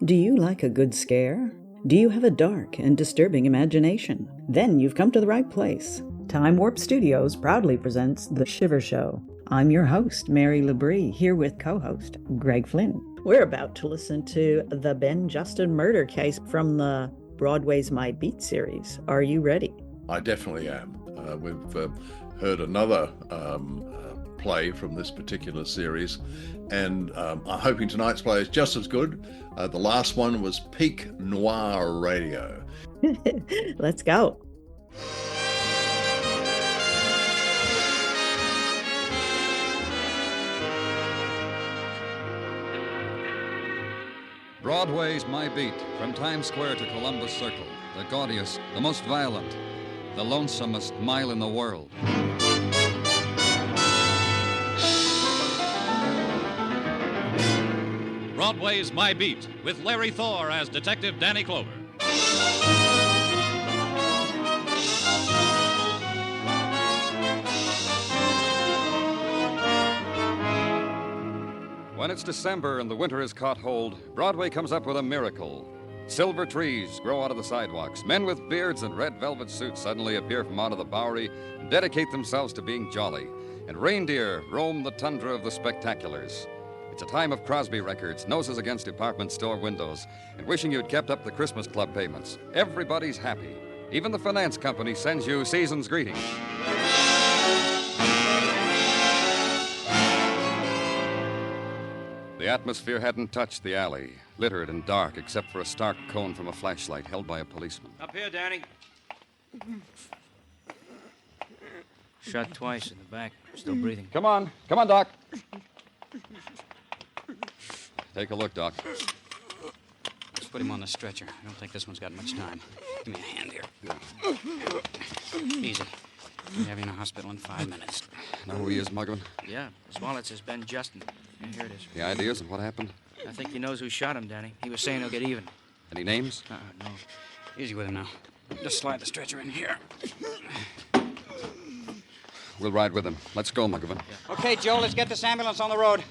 Do you like a good scare? Do you have a dark and disturbing imagination? Then you've come to the right place. Time Warp Studios proudly presents The Shiver Show. I'm your host, Mary Labrie, here with co-host Greg Flynn. We're about to listen to the Ben Justin murder case from the Broadway's My Beat series. Are you ready? I definitely am. We've heard another play from this particular series, and I'm hoping tonight's play is just as good. The last one was Peak Noir Radio. Let's go. Broadway's My Beat, from Times Square to Columbus Circle, the gaudiest, the most violent, the lonesomest mile in the world. Broadway's My Beat, with Larry Thor as Detective Danny Clover. When it's December and the winter has caught hold, Broadway comes up with a miracle. Silver trees grow out of the sidewalks. Men with beards and red velvet suits suddenly appear from out of the Bowery and dedicate themselves to being jolly. And reindeer roam the tundra of the spectaculars. It's a time of Crosby records, noses against department store windows, and wishing you'd kept up the Christmas Club payments. Everybody's happy. Even the finance company sends you season's greetings. The atmosphere hadn't touched the alley, littered and dark except for a stark cone from a flashlight held by a policeman. Up here, Danny. Shot twice in the back. Still breathing. Come on, Doc. Take a look, Doc. Let's put him on the stretcher. I don't think this one's got much time. Give me a hand here. Easy. We'll have you in a hospital in 5 minutes. Know who he is, Mugwin? Yeah, his wallet says Ben Justin. Yeah, here it is. The ideas and what happened? I think he knows who shot him, Danny. He was saying he'll get even. Any names? No. Easy with him now. Just slide the stretcher in here. We'll ride with him. Let's go, Mugwin. Yeah. Okay, Joe, let's get this ambulance on the road.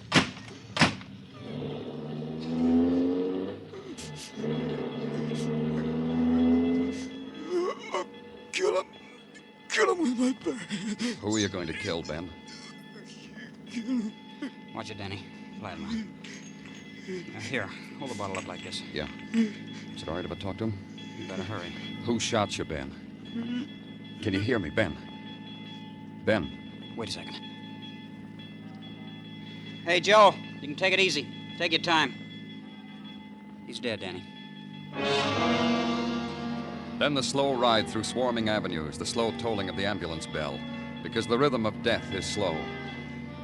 Kill him with my bare hands. Who are you going to kill, Ben? Watch it, Danny. Flatline. Here, hold the bottle up like this. Yeah. Is it all right if I talk to him? You better hurry. Who shot you, Ben? Can you hear me, Ben? Ben. Wait a second. Hey, Joe, you can take it easy. Take your time. He's dead, Danny. Then the slow ride through swarming avenues, the slow tolling of the ambulance bell, because the rhythm of death is slow.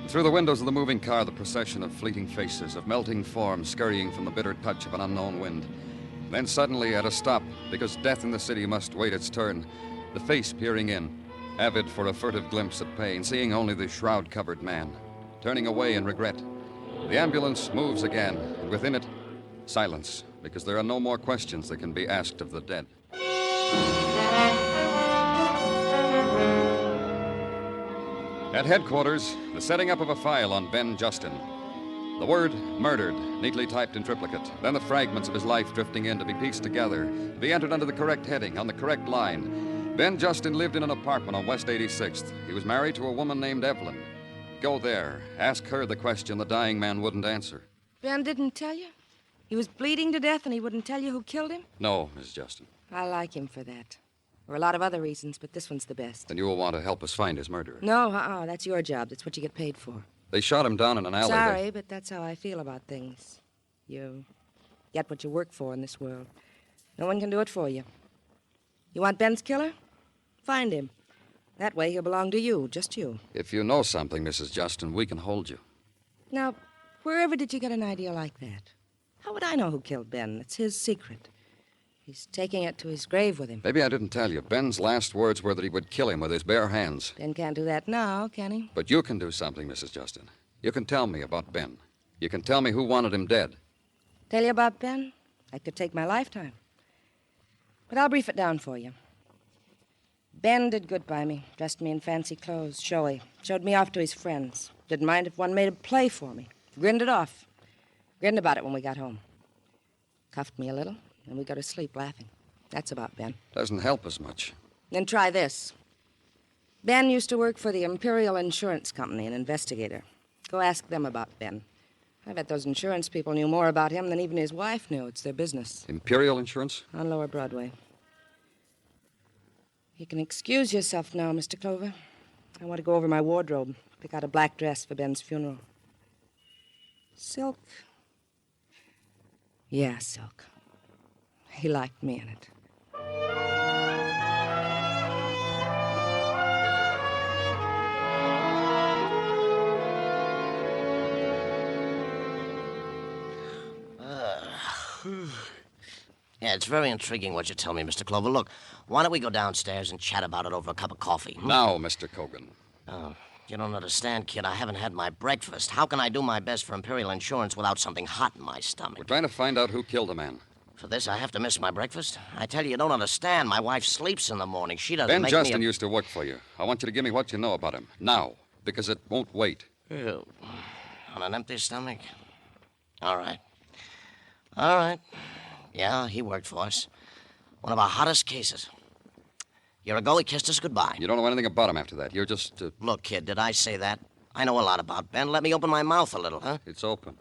Through the windows of the moving car, the procession of fleeting faces, of melting forms scurrying from the bitter touch of an unknown wind. Then suddenly, at a stop, because death in the city must wait its turn, the face peering in, avid for a furtive glimpse of pain, seeing only the shroud-covered man, turning away in regret. The ambulance moves again, and within it, silence, because there are no more questions that can be asked of the dead. At headquarters, the setting up of a file on Ben Justin. The word murdered, neatly typed in triplicate. Then the fragments of his life drifting in to be pieced together, to be entered under the correct heading, on the correct line. Ben Justin lived in an apartment on West 86th. He was married to a woman named Evelyn. Go there, ask her the question the dying man wouldn't answer. Ben didn't tell you? He was bleeding to death and he wouldn't tell you who killed him? No, Miss Justin. I like him for that. There are a lot of other reasons, but this one's the best. Then you will want to help us find his murderer. No, that's your job. That's what you get paid for. They shot him down in an alley. Sorry, but that's how I feel about things. You get what you work for in this world. No one can do it for you. You want Ben's killer? Find him. That way he'll belong to you, just you. If you know something, Mrs. Justin, we can hold you. Now, wherever did you get an idea like that? How would I know who killed Ben? It's his secret. He's taking it to his grave with him. Maybe I didn't tell you. Ben's last words were that he would kill him with his bare hands. Ben can't do that now, can he? But you can do something, Mrs. Justin. You can tell me about Ben. You can tell me who wanted him dead. Tell you about Ben? That could take my lifetime. But I'll brief it down for you. Ben did good by me. Dressed me in fancy clothes, showy. Showed me off to his friends. Didn't mind if one made a play for me. Grinned it off. Grinned about it when we got home. Cuffed me a little, and we go to sleep laughing. That's about Ben. Doesn't help us much. Then try this. Ben used to work for the Imperial Insurance Company, an investigator. Go ask them about Ben. I bet those insurance people knew more about him than even his wife knew. It's their business. Imperial Insurance? On Lower Broadway. You can excuse yourself now, Mr. Clover. I want to go over my wardrobe, pick out a black dress for Ben's funeral. Silk? Yeah, silk. He liked me in it. Yeah, it's very intriguing what you tell me, Mr. Clover. Look, why don't we go downstairs and chat about it over a cup of coffee? Now, Mr. Kogan. Oh, you don't understand, kid. I haven't had my breakfast. How can I do my best for Imperial Insurance without something hot in my stomach? We're trying to find out who killed the man. For this, I have to miss my breakfast? I tell you don't understand. My wife sleeps in the morning. She doesn't Ben make Justin me used to work for you. I want you to give me what you know about him. Now. Because it won't wait. Ew. On an empty stomach? All right. All right. Yeah, he worked for us. One of our hottest cases. A year ago, he kissed us goodbye. You don't know anything about him after that. You're just... Look, kid, did I say that? I know a lot about Ben. Let me open my mouth a little, huh? It's open.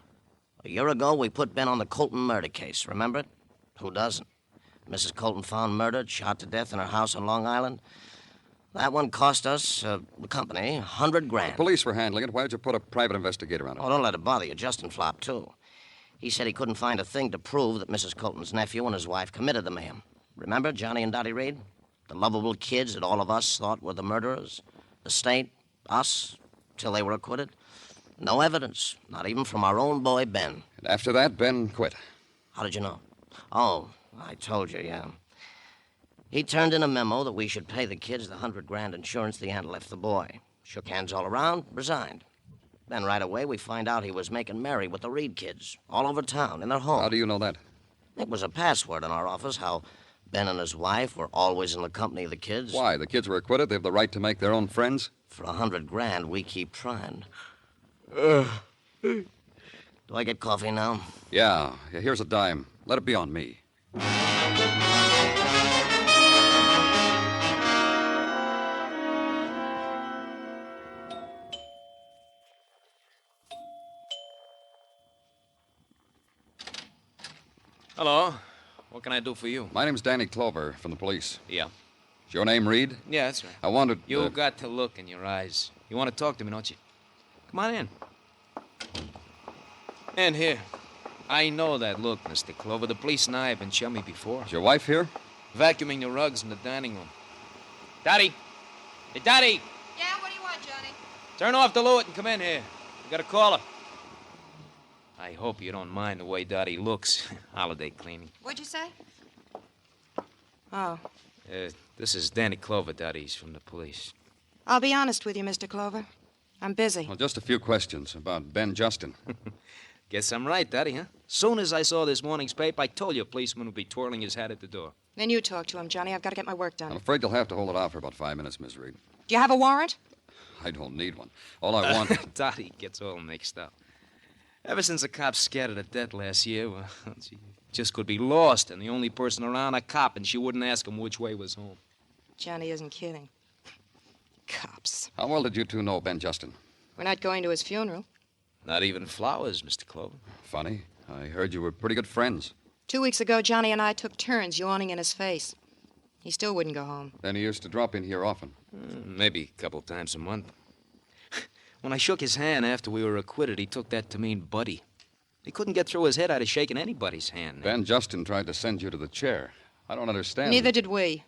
A year ago, we put Ben on the Colton murder case. Remember it? Who doesn't? Mrs. Colton found murdered, shot to death in her house on Long Island. That one cost us, the company, $100,000. The police were handling it. Why'd you put a private investigator on it? Oh, don't let it bother you. Justin flopped, too. He said he couldn't find a thing to prove that Mrs. Colton's nephew and his wife committed the mayhem. Remember Johnny and Dottie Reed? The lovable kids that all of us thought were the murderers? The state, us, till they were acquitted? No evidence, not even from our own boy, Ben. And after that, Ben quit. How did you know? Oh, I told you, yeah. He turned in a memo that we should pay the kids the $100,000 insurance the aunt left the boy. Shook hands all around, resigned. Then right away, we find out he was making merry with the Reed kids, all over town, in their home. How do you know that? It was a password in our office, how Ben and his wife were always in the company of the kids. Why? The kids were acquitted. They have the right to make their own friends. For $100,000, we keep trying. Do I get coffee now? Yeah. Here's a dime. Let it be on me. Hello. What can I do for you? My name's Danny Clover from the police. Yeah. Is your name Reed? Yeah, that's right. I wanted... You got the look in your eyes. You want to talk to me, don't you? Come on in. And here. I know that look, Mr. Clover. The police and I have been chummy before. Is your wife here? Vacuuming the rugs in the dining room. Dottie! Hey, Dottie! Yeah, what do you want, Johnny? Turn off the Lewitt and come in here. We got a caller. I hope you don't mind the way Dottie looks. Holiday cleaning. What'd you say? Oh. This is Danny Clover, Dottie. He's from the police. I'll be honest with you, Mr. Clover. I'm busy. Well, just a few questions about Ben Justin. Guess I'm right, Dottie, huh? Soon as I saw this morning's paper, I told you a policeman would be twirling his hat at the door. Then you talk to him, Johnny. I've got to get my work done. I'm afraid you'll have to hold it off for about 5 minutes, Miss Reed. Do you have a warrant? I don't need one. All I want... Dottie gets all mixed up. Ever since the cops scattered at death last year, well, she just could be lost, and the only person around a cop, and she wouldn't ask him which way was home. Johnny isn't kidding. Cops. How well did you two know Ben Justin? We're not going to his funeral. Not even flowers, Mr. Clover. Funny. I heard you were pretty good friends. 2 weeks ago, Johnny and I took turns yawning in his face. He still wouldn't go home. Then he used to drop in here often. Maybe a couple times a month. When I shook his hand after we were acquitted, he took that to mean buddy. He couldn't get through his head I'd have shaken anybody's hand. Ben Justin tried to send you to the chair. I don't understand. Neither did we.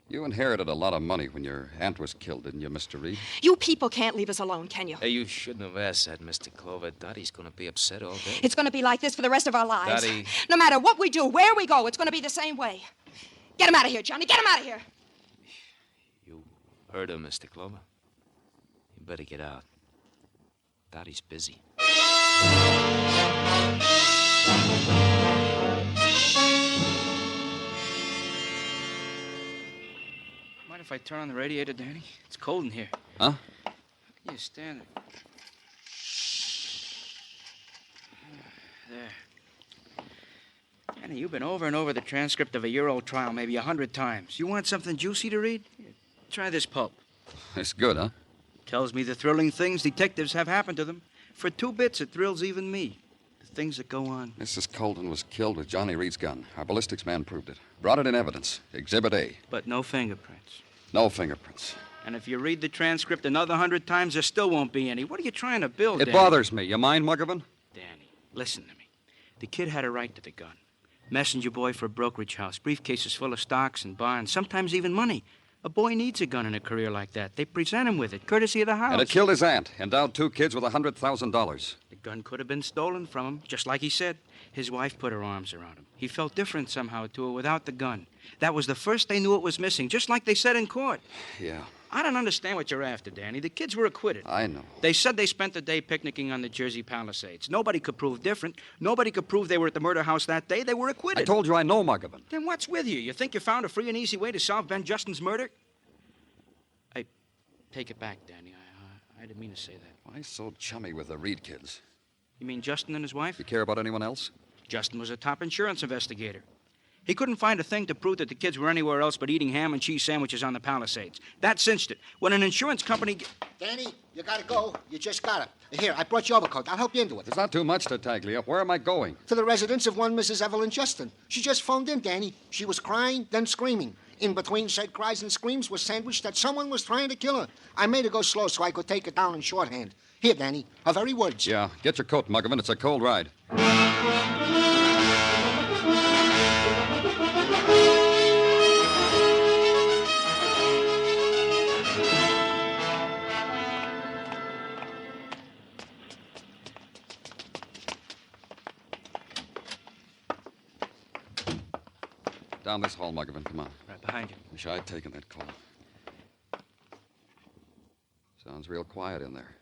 You inherited a lot of money when your aunt was killed, didn't you, Mr. Reed? You people can't leave us alone, can you? Hey, you shouldn't have asked that, Mr. Clover. Dottie's going to be upset all day. It's going to be like this for the rest of our lives. Dottie. No matter what we do, where we go, it's going to be the same way. Get him out of here, Johnny. Get him out of here. You heard her, Mr. Clover. You better get out. Dottie's busy. Mind if I turn on the radiator, Danny? It's cold in here. Huh? You stand there. There. Danny, you've been over and over the transcript of a year-old trial maybe 100 times. You want something juicy to read? Here, try this pulp. It's good, huh? Tells me the thrilling things detectives have happened to them. For 2 bits, it thrills even me. The things that go on. Mrs. Colton was killed with Johnny Reed's gun. Our ballistics man proved it. Brought it in evidence. Exhibit A. But no fingerprints. No fingerprints. And if you read the transcript another 100 times, there still won't be any. What are you trying to build, It Danny? bothers me. You mind, Muggavan? Danny, listen to me. The kid had a right to the gun. Messenger boy for a brokerage house. Briefcases full of stocks and bonds, sometimes even money. A boy needs a gun in a career like that. They present him with it, courtesy of the house. And it killed his aunt. Endowed 2 kids with $100,000. The gun could have been stolen from him, just like he said. His wife put her arms around him. He felt different somehow to her without the gun. That was the first they knew it was missing, just like they said in court. Yeah. I don't understand what you're after, Danny. The kids were acquitted. I know. They said they spent the day picnicking on the Jersey Palisades. Nobody could prove different. Nobody could prove they were at the murder house that day. They were acquitted. I told you I know Muggavan. Then what's with you? You think you found a free and easy way to solve Ben Justin's murder? I take it back, Danny. I didn't mean to say that. Why so chummy with the Reed kids? You mean Justin and his wife? You care about anyone else? Justin was a top insurance investigator. He couldn't find a thing to prove that the kids were anywhere else but eating ham and cheese sandwiches on the Palisades. That cinched it. When an insurance company... Danny, you gotta go. You just gotta. Here, I brought your overcoat. I'll help you into it. There's not too much to tagly up. Where am I going? To the residence of one Mrs. Evelyn Justin. She just phoned in, Danny. She was crying, then screaming. In between said cries and screams was sandwiched that someone was trying to kill her. I made her go slow so I could take it down in shorthand. Here, Danny, her very words. Yeah, get your coat, Muggavan. It's a cold ride. Down this hall, Muggavan. Come on. Right behind you. Wish I'd taken that call. Sounds real quiet in there.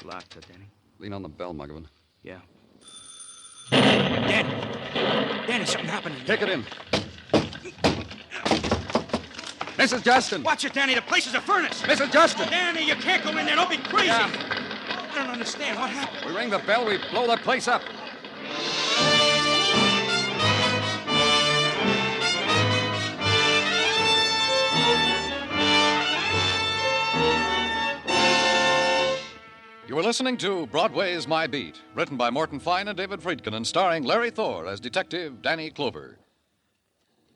Locked, Danny. Lean on the bell, Muggavan. Yeah. Danny, something happened. Kick it in. Mrs. Justin! Watch it, Danny. The place is a furnace. Mrs. Justin! Danny, you can't go in there. Don't be crazy. Yeah. I don't understand. What happened? We ring the bell, we blow the place up. You are listening to Broadway's My Beat, written by Morton Fine and David Friedkin and starring Larry Thor as Detective Danny Clover.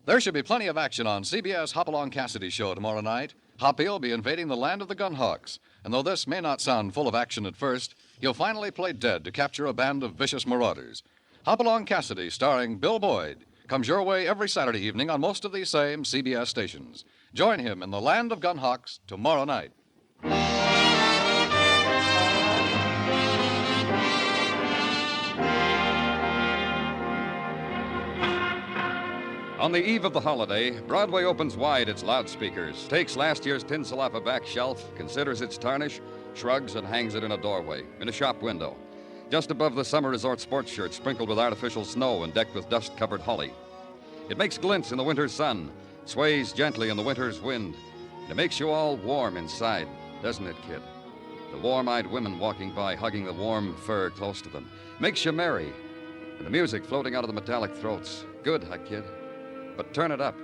There should be plenty of action on CBS Hopalong Cassidy's show tomorrow night. Hoppy will be invading the land of the Gunhawks, and though this may not sound full of action at first, he'll finally play dead to capture a band of vicious marauders. Hopalong Cassidy, starring Bill Boyd, comes your way every Saturday evening on most of these same CBS stations. Join him in the land of Gunhawks tomorrow night. On the eve of the holiday, Broadway opens wide its loudspeakers, takes last year's tinsel off a back shelf, considers its tarnish, shrugs, and hangs it in a doorway, in a shop window, just above the summer resort sports shirt sprinkled with artificial snow and decked with dust-covered holly. It makes glints in the winter's sun, sways gently in the winter's wind, and it makes you all warm inside, doesn't it, kid? The warm-eyed women walking by, hugging the warm fur close to them, makes you merry, and the music floating out of the metallic throats. Good, huh, kid? But turn it up.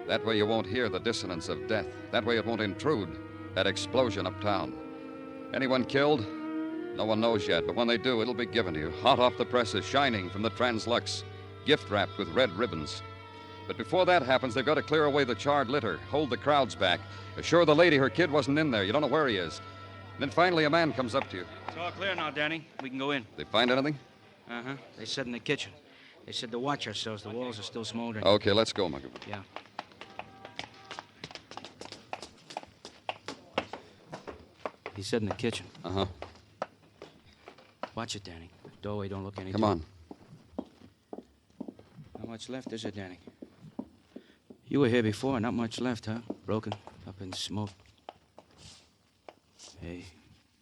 That way you won't hear the dissonance of death. That way it won't intrude that explosion uptown. Anyone killed? No one knows yet, but when they do, it'll be given to you, hot off the presses, shining from the Translux, gift-wrapped with red ribbons. But before that happens, they've got to clear away the charred litter, hold the crowds back, assure the lady her kid wasn't in there. You don't know where he is. And then finally a man comes up to you. It's all clear now, Danny. We can go in. They find anything? Uh-huh. They said in the kitchen. They said to watch ourselves. The walls are still smoldering. Okay, let's go, Muggavan. Yeah. He said in the kitchen. Uh-huh. Watch it, Danny. Doorway don't look any Come on. Not much left, is it, Danny? You were here before. Not much left, huh? Broken, up in smoke. Hey.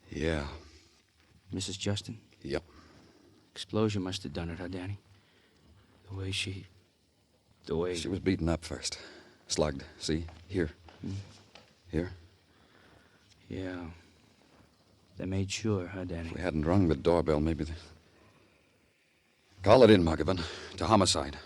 Yeah. Mrs. Justin? Yep. Explosion must have done it, huh, Danny? The way she was beaten up first. Slugged. See? Here. Here. Yeah. They made sure, huh, Danny? If we hadn't rung the doorbell, maybe... Call it in, Muggavan, to homicide.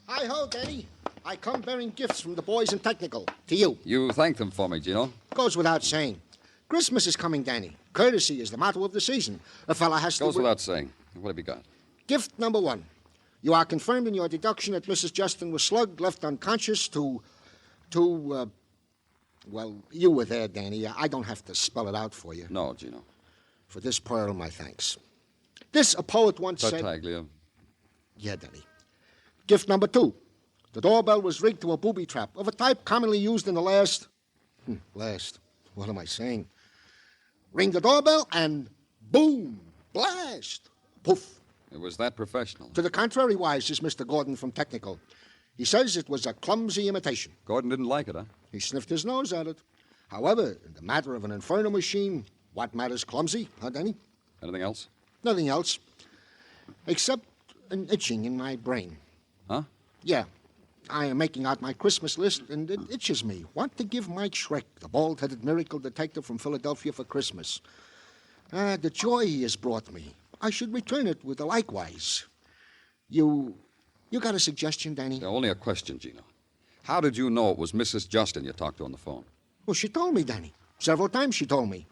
Hi-ho, Danny. I come bearing gifts from the boys in technical. To you. You thank them for me, Gino. Goes without saying. Christmas is coming, Danny. Courtesy is the motto of the season. A fella has to... Goes without saying. What have you got? Gift number 1. You are confirmed in your deduction that Mrs. Justin was slugged, left unconscious well, you were there, Danny. I don't have to spell it out for you. No, Gino. For this pearl, my thanks. This, a poet once said... Tartaglia. Yeah, Danny. Gift number 2. The doorbell was rigged to a booby trap of a type commonly used in the last... What am I saying? Ring the doorbell and boom, blast, poof. It was that professional. To the contrary, wise is Mr. Gordon from Technical. He says it was a clumsy imitation. Gordon didn't like it, huh? He sniffed his nose at it. However, in the matter of an inferno machine, what matters clumsy, huh, Danny? Anything else? Nothing else. Except an itching in my brain. Huh? Yeah. I am making out my Christmas list, and it itches me. Want to give Mike Schreck, the bald-headed miracle detective from Philadelphia, for Christmas. The joy he has brought me. I should return it with a likewise. You got a suggestion, Danny? Only a question, Gino. How did you know it was Mrs. Justin you talked to on the phone? Well, she told me, Danny. Several times she told me.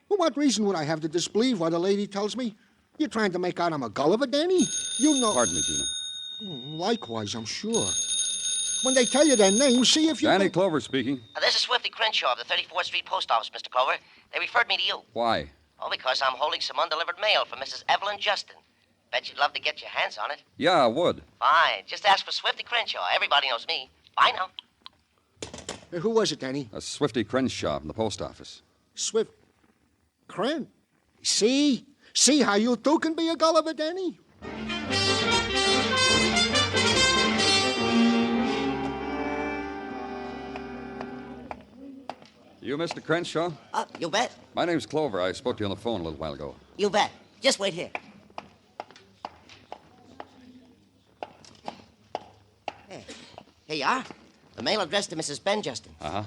Well, what reason would I have to disbelieve what a lady tells me? You're trying to make out I'm a Gulliver, Danny? You know... Pardon me, Gino. Likewise, I'm sure. When they tell you their names, see if you... Danny Clover speaking. This is Swifty Crenshaw of the 34th Street Post Office, Mr. Clover. They referred me to you. Why? Oh, because I'm holding some undelivered mail for Mrs. Evelyn Justin. Bet you'd love to get your hands on it. Yeah, I would. Fine. Just ask for Swifty Crenshaw. Everybody knows me. Bye now. Who was it, Danny? A Swifty Crenshaw from the post office. Swift... Cren? See? See how you two can be a Gulliver, Danny? You, Mr. Crenshaw? You bet. My name's Clover. I spoke to you on the phone a little while ago. You bet. Just wait here. Here you are. The mail addressed to Mrs. Ben Justin. Uh-huh.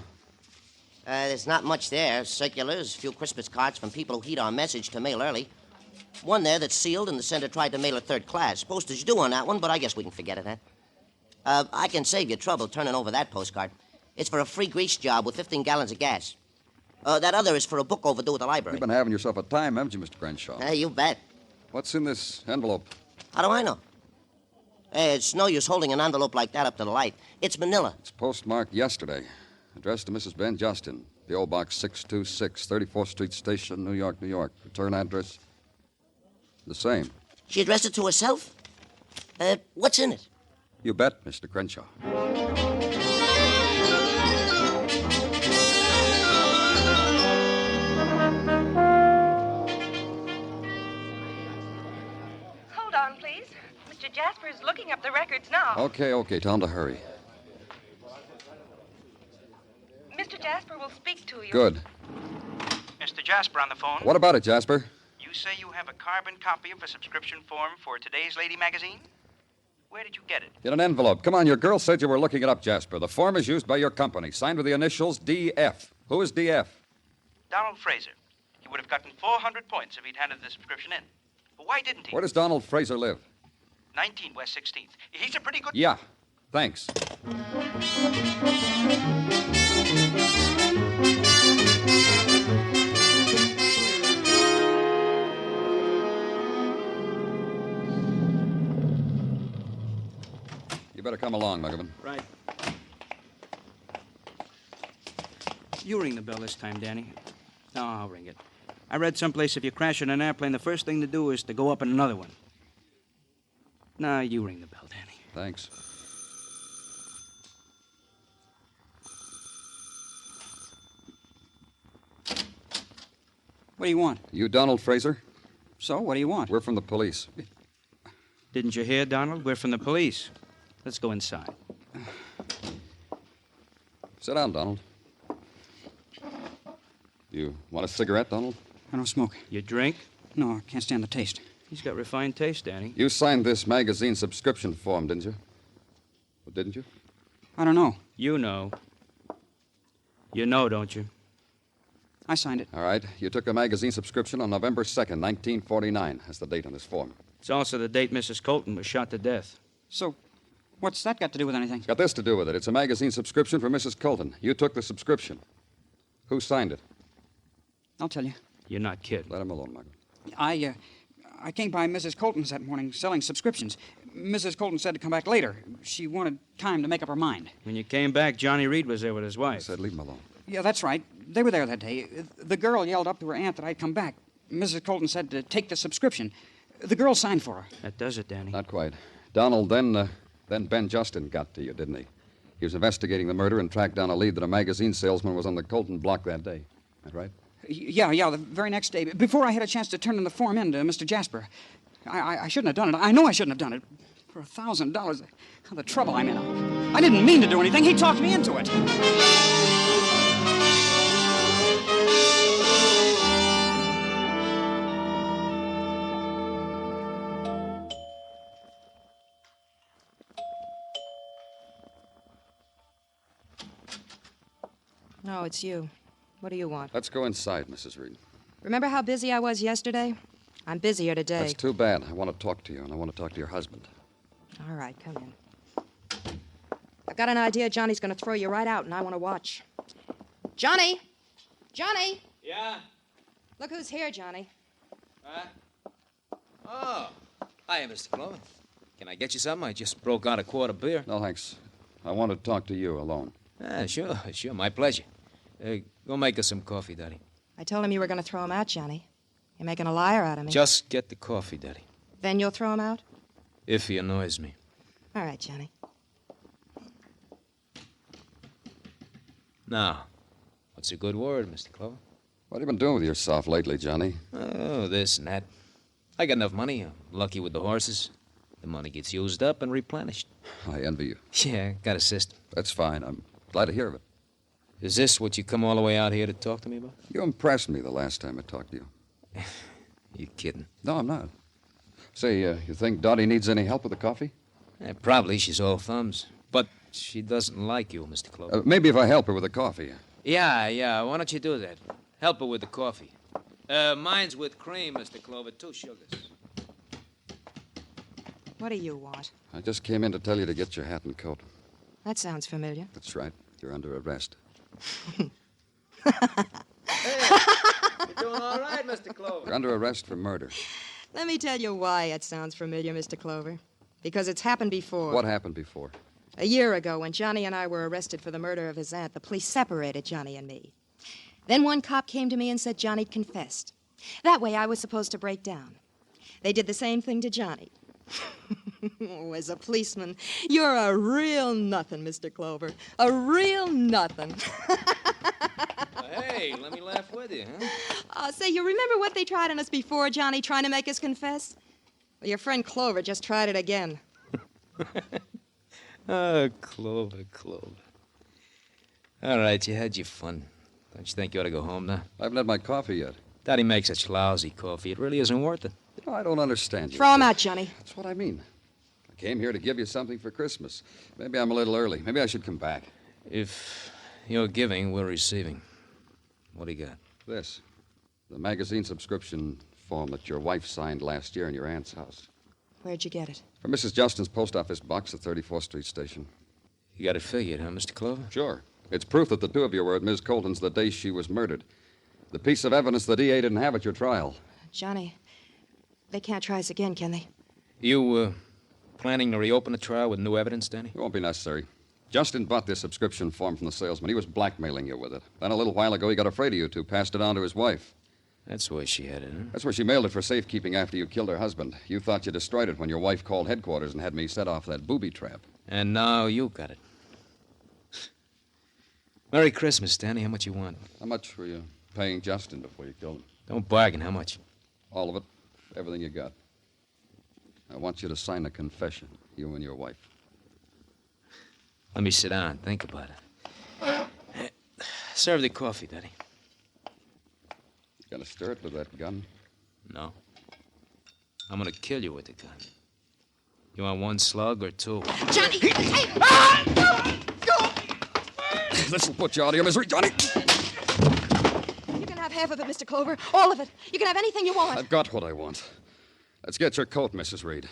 There's not much there. Circulars, a few Christmas cards from people who heed our message to mail early. One there that's sealed, and the sender tried to mail it third class. Postage due on that one, but I guess we can forget it, huh? I can save you trouble turning over that postcard. It's for a free grease job with 15 gallons of gas. That other is for a book overdue at the library. You've been having yourself a time, haven't you, Mr. Crenshaw? You bet. What's in this envelope? How do I know? It's no use holding an envelope like that up to the light. It's manila. It's postmarked yesterday. Addressed to Mrs. Ben Justin. P.O. Box 626, 34th Street Station, New York, New York. Return address, the same. She addressed it to herself? What's in it? You bet, Mr. Crenshaw. Hold on, please. Mr. Jasper is looking up the records now. Okay. Tell him to hurry. Mr. Jasper will speak to you. Good. Mr. Jasper on the phone. What about it, Jasper? You say you have a carbon copy of a subscription form for today's Lady magazine? Where did you get it? In an envelope. Come on, your girl said you were looking it up, Jasper. The form is used by your company, signed with the initials DF. Who is DF? Donald Fraser. He would have gotten 400 points if he'd handed the subscription in. But why didn't he? Where does Donald Fraser live? 19 West 16th. He's a pretty good... Yeah. Thanks. You better come along, Muggavan. Right. You ring the bell this time, Danny. No, I'll ring it. I read someplace if you crash in an airplane, the first thing to do is to go up in another one. No, you ring the bell, Danny. Thanks. What do you want? You Donald Fraser? So, what do you want? We're from the police. Didn't you hear, Donald? We're from the police. Let's go inside. Sit down, Donald. You want a cigarette, Donald? I don't smoke. You drink? No, I can't stand the taste. He's got refined taste, Danny. You signed this magazine subscription form, didn't you? Well, didn't you? I don't know. You know. You know, don't you? I signed it. All right. You took a magazine subscription on November 2nd, 1949. That's the date on this form. It's also the date Mrs. Colton was shot to death. So, what's that got to do with anything? It's got this to do with it. It's a magazine subscription for Mrs. Colton. You took the subscription. Who signed it? I'll tell you. You're not kidding. Let him alone, Margaret. I came by Mrs. Colton's that morning selling subscriptions. Mrs. Colton said to come back later. She wanted time to make up her mind. When you came back, Johnny Reed was there with his wife. I said leave him alone. Yeah, that's right. They were there that day. The girl yelled up to her aunt that I'd come back. Mrs. Colton said to take the subscription. The girl signed for her. That does it, Danny. Not quite. Donald, then Ben Justin got to you, didn't he? He was investigating the murder and tracked down a lead that a magazine salesman was on the Colton block that day. That right? Yeah, the very next day. Before I had a chance to turn in the form in to Mr. Jasper. I shouldn't have done it. I know I shouldn't have done it. For $1,000, the trouble I'm in. I didn't mean to do anything. He talked me into it. No, it's you. What do you want? Let's go inside, Mrs. Reed. Remember how busy I was yesterday? I'm busier today. That's too bad. I want to talk to you, and I want to talk to your husband. All right, come in. I've got an idea Johnny's going to throw you right out, and I want to watch. Johnny! Johnny! Yeah? Look who's here, Johnny. Oh. Hi, Mr. Clover. Can I get you something? I just broke out a quart of beer. No, thanks. I want to talk to you alone. Sure. My pleasure. Go make us some coffee, Daddy. I told him you were going to throw him out, Johnny. You're making a liar out of me. Just get the coffee, Daddy. Then you'll throw him out? If he annoys me. All right, Johnny. Now, what's a good word, Mr. Clover? What have you been doing with yourself lately, Johnny? Oh, this and that. I got enough money. I'm lucky with the horses. The money gets used up and replenished. I envy you. Yeah, got a system. That's fine. I'm glad to hear of it. Is this what you come all the way out here to talk to me about? You impressed me the last time I talked to you. You kidding? No, I'm not. Say, you think Dottie needs any help with the coffee? Probably. She's all thumbs. But she doesn't like you, Mr. Clover. Maybe if I help her with the coffee. Yeah. Why don't you do that? Help her with the coffee. Mine's with cream, Mr. Clover. 2 sugars. What do you want? I just came in to tell you to get your hat and coat. That sounds familiar. That's right. You're under arrest. You're doing all right, Mr. Clover. You're under arrest for murder. Let me tell you why it sounds familiar, Mr. Clover. Because it's happened before. What happened before? A year ago, when Johnny and I were arrested for the murder of his aunt, the police separated Johnny and me. Then one cop came to me and said Johnny'd confessed. That way I was supposed to break down. They did the same thing to Johnny. Oh, as a policeman, you're a real nothing, Mr. Clover. A real nothing. Hey, let me laugh with you, huh? Say, you remember what they tried on us before, Johnny, trying to make us confess? Well, your friend Clover just tried it again. Oh, Clover. All right, you had your fun. Don't you think you ought to go home now? I haven't had my coffee yet. Daddy makes such lousy coffee. It really isn't worth it. You know, I don't understand you. Throw him out, Johnny. That's what I mean. I came here to give you something for Christmas. Maybe I'm a little early. Maybe I should come back. If you're giving, we're receiving. What do you got? This. The magazine subscription form that your wife signed last year in your aunt's house. Where'd you get it? From Mrs. Justin's post office box at 34th Street Station. You got it figured, huh, Mr. Clover? Sure. It's proof that the two of you were at Ms. Colton's the day she was murdered. The piece of evidence the DA didn't have at your trial. Johnny, they can't try us again, can they? You, planning to reopen the trial with new evidence, Danny? It won't be necessary. Justin bought this subscription form from the salesman. He was blackmailing you with it. Then a little while ago, he got afraid of you two, passed it on to his wife. That's where she had it, huh? That's where she mailed it for safekeeping after you killed her husband. You thought you destroyed it when your wife called headquarters and had me set off that booby trap. And now you got it. Merry Christmas, Danny. How much you want? How much were you paying Justin before you killed him? Don't bargain. How much? All of it. Everything you got. I want you to sign a confession, you and your wife. Let me sit down and think about it. Serve the coffee, Daddy. You gonna stir it with that gun? No. I'm gonna kill you with the gun. You want one slug or two? Johnny! Hey! This'll put you out of your misery, Johnny. You can have half of it, Mr. Clover. All of it. You can have anything you want. I've got what I want. Let's get your coat, Mrs. Reed.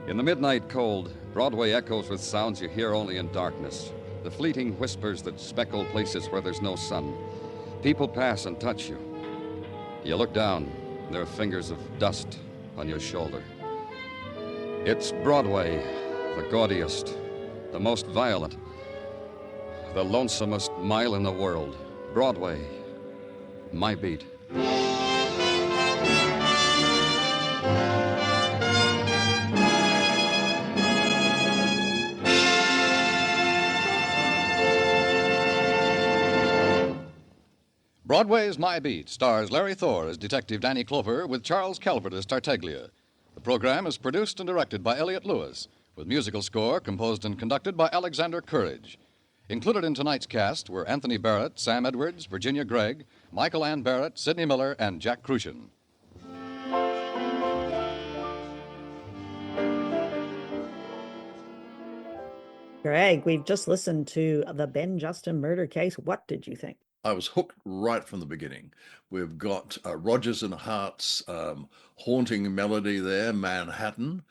In the midnight cold, Broadway echoes with sounds you hear only in darkness. The fleeting whispers that speckle places where there's no sun. People pass and touch you. You look down, and there are fingers of dust on your shoulder. It's Broadway, the gaudiest, the most violent, the lonesomest mile in the world. Broadway, my beat. Broadway's My Beat stars Larry Thor as Detective Danny Clover with Charles Calvert as Tartaglia. The program is produced and directed by Elliott Lewis, with musical score composed and conducted by Alexander Courage. Included in tonight's cast were Anthony Barrett, Sam Edwards, Virginia Gregg, Michael Ann Barrett, Sidney Miller, and Jack Crucian. Greg, we've just listened to the Ben Justin murder case. What did you think? I was hooked right from the beginning. We've got Rodgers and Hart's haunting melody there, Manhattan,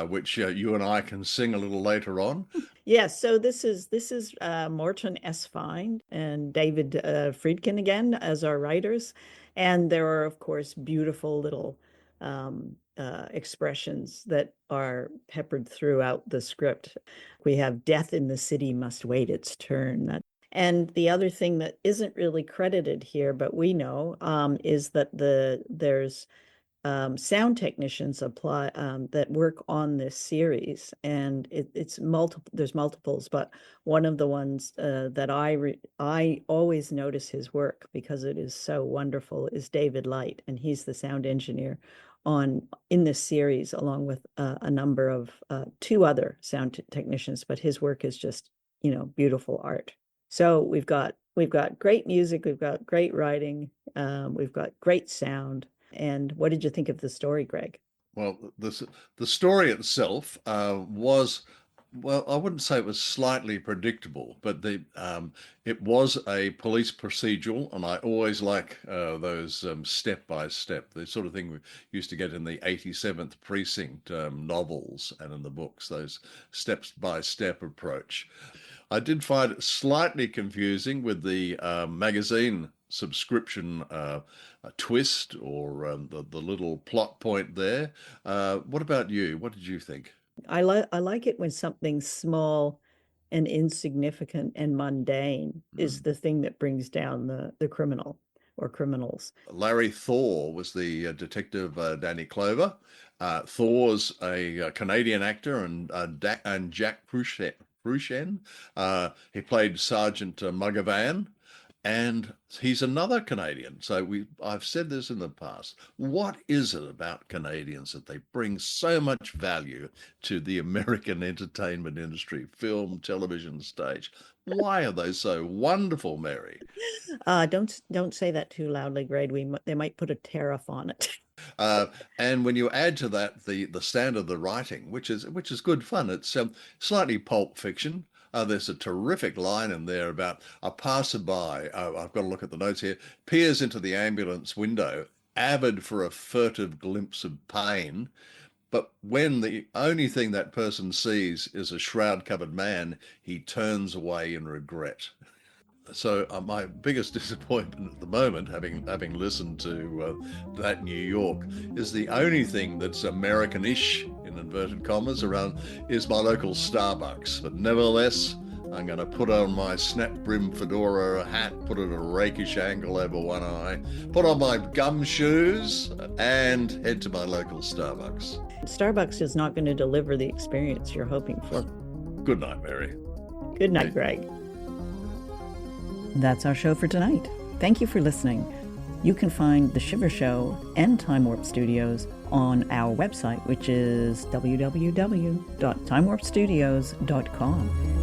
which you and I can sing a little later on. Yes, so this is Morton S. Fine and David Friedkin again as our writers. And there are, of course, beautiful little expressions that are peppered throughout the script. We have death in the city must wait its turn. And the other thing that isn't really credited here, but we know, is that there's sound technicians that work on this series, and it's multiple. There's multiples, but one of the ones that I always notice his work because it is so wonderful is David Light, and he's the sound engineer in this series, along with a number of two other sound technicians. But his work is just beautiful art. So we've got great music, we've got great writing, we've got great sound. And what did you think of the story, Greg? Well, the story itself was, well, I wouldn't say it was slightly predictable, but it was a police procedural, and I always like those step by step, the sort of thing we used to get in the 87th Precinct novels and in the books, those steps by step approach. I did find it slightly confusing with the magazine subscription twist or the little plot point there. What about you? What did you think? I like it when something small and insignificant and mundane is the thing that brings down the criminal or criminals. Larry Thor was the detective Danny Clover. Thor's a Canadian actor, and Jack Crucian. He played Sergeant Muggavan, and he's another Canadian. So I've said this in the past. What is it about Canadians that they bring so much value to the American entertainment industry, film, television, stage? Why are they so wonderful, Mary? Don't say that too loudly, Greg. They might put a tariff on it. And when you add to that the standard of the writing, which is good fun, it's slightly pulp fiction. There's a terrific line in there about a passerby. I've got to look at the notes here. Peers into the ambulance window, avid for a furtive glimpse of pain. But when the only thing that person sees is a shroud-covered man, he turns away in regret. So my biggest disappointment at the moment, having listened to That New York, is the only thing that's American-ish, in inverted commas, around is my local Starbucks. But nevertheless, I'm going to put on my snap brim fedora hat, put it at a rakish angle over one eye, put on my gum shoes, and head to my local Starbucks. Starbucks is not going to deliver the experience you're hoping for. Good night, Mary. Good night, Greg. That's our show for tonight. Thank you for listening. You can find The Shiver Show and Time Warp Studios on our website, which is www.timewarpstudios.com.